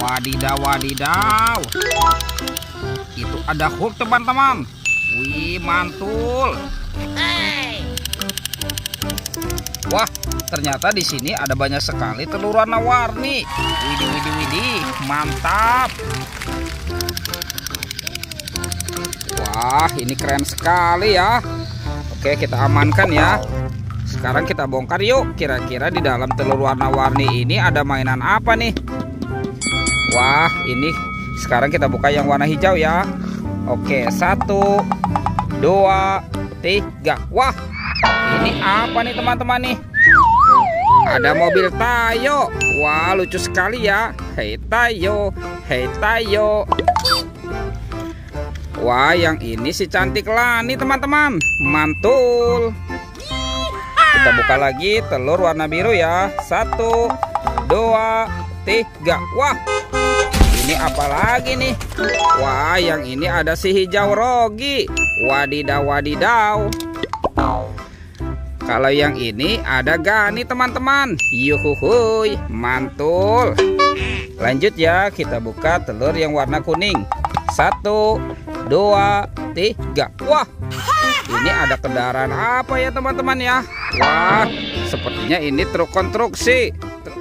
Wadidaw, wadidaw. Itu ada Hulk, teman-teman. Wih, mantul. Wah, ternyata di sini ada banyak sekali telur warna-warni. Widih, widih, widih, mantap. Wah, ini keren sekali ya. Oke, kita amankan ya. Sekarang kita bongkar yuk. Kira-kira di dalam telur warna-warni ini ada mainan apa nih? Wah, ini sekarang kita buka yang warna hijau ya. Oke, 1, 2, 3. Wah, ini apa nih teman-teman nih? Ada mobil Tayo. Wah, lucu sekali ya. Hei Tayo, hei Tayo. Wah, yang ini si cantik Lani teman-teman. Mantul. Kita buka lagi telur warna biru ya. 1, 2, 3. Wah, ini apa lagi nih? Wah, yang ini ada si hijau Rogi. Wadidaw, wadidaw. Kalau yang ini ada Gani teman-teman. Yuhuhuy, mantul. Lanjut ya, kita buka telur yang warna kuning. 1, 2, 3. Wah, ini ada kendaraan apa ya teman-teman ya? Wah, sepertinya ini truk konstruksi.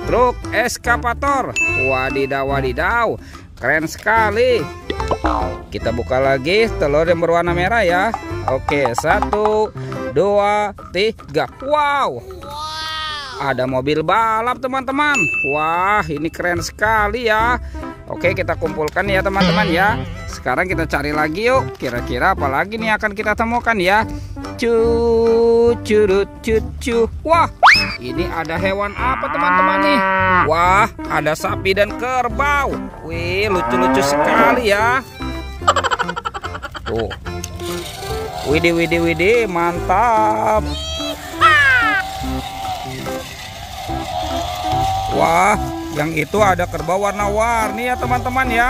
Truk eskavator. Wadidaw, wadidaw. Keren sekali. Kita buka lagi telur yang berwarna merah ya. Oke, 1, 2, 3. Wow, ada mobil balap teman-teman. Wah, ini keren sekali ya. Oke, kita kumpulkan ya teman-teman ya. Sekarang kita cari lagi yuk. Kira-kira apa lagi nih akan kita temukan ya. Curut cucu. Wah, ini ada hewan apa teman-teman nih? Wah, ada sapi dan kerbau. Wih, lucu-lucu sekali ya. Tuh. Widih, widih, widih, mantap. Wah, yang itu ada kerbau warna-warni ya teman-teman ya.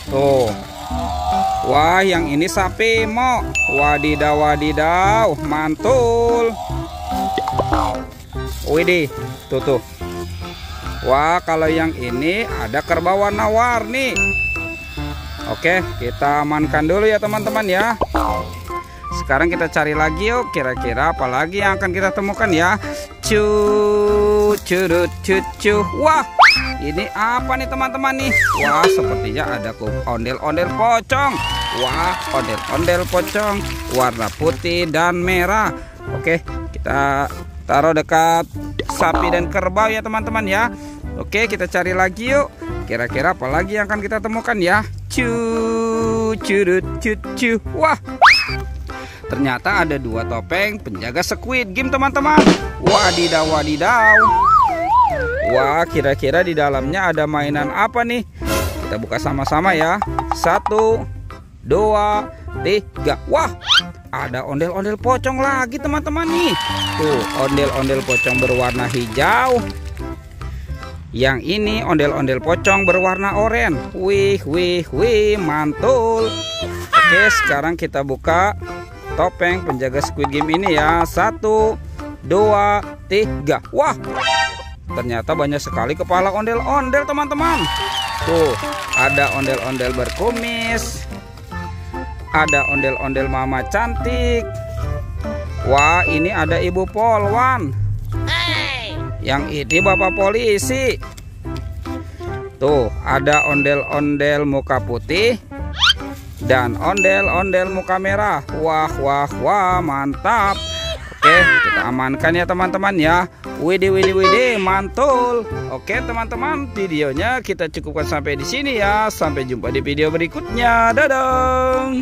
Tuh. Wah, yang ini sapi mo. Wadidaw, wadidaw, mantul. Widih, tuh. Wah, kalau yang ini ada kerbau warna-warni. Oke, kita amankan dulu ya teman-teman ya. Sekarang kita cari lagi yuk. Kira-kira apa lagi yang akan kita temukan ya. Curut cucu. Wah, ini apa nih teman-teman nih? Wah, sepertinya ada ondel-ondel pocong. Wah, ondel-ondel pocong warna putih dan merah. Oke, kita taruh dekat sapi dan kerbau ya teman-teman ya. Oke, kita cari lagi yuk. Kira-kira apa lagi yang akan kita temukan ya. Curut cucu. Wah, ternyata ada 2 topeng penjaga Squid Game teman-teman. Wadidaw, wadidaw. Wah, kira-kira di dalamnya ada mainan apa nih? Kita buka sama-sama ya. 1, 2, 3. Wah, ada ondel-ondel pocong lagi teman-teman nih. Tuh, ondel-ondel pocong berwarna hijau. Yang ini ondel-ondel pocong berwarna oranye. Wih, wih, wih, mantul. Oke, sekarang kita buka topeng penjaga Squid Game ini ya. 1, 2, 3. Wah, ternyata banyak sekali kepala ondel-ondel teman-teman. Tuh, ada ondel-ondel berkumis. Ada ondel-ondel mama cantik. Wah, ini ada ibu polwan. Yang ini bapak polisi. Tuh, ada ondel-ondel muka putih dan ondel-ondel muka merah. Wah, wah, wah, mantap. Oke, kita amankan ya teman-teman ya. Widih, widih, widih, mantul. Oke teman-teman, videonya kita cukupkan sampai di sini ya. Sampai jumpa di video berikutnya. Dadah.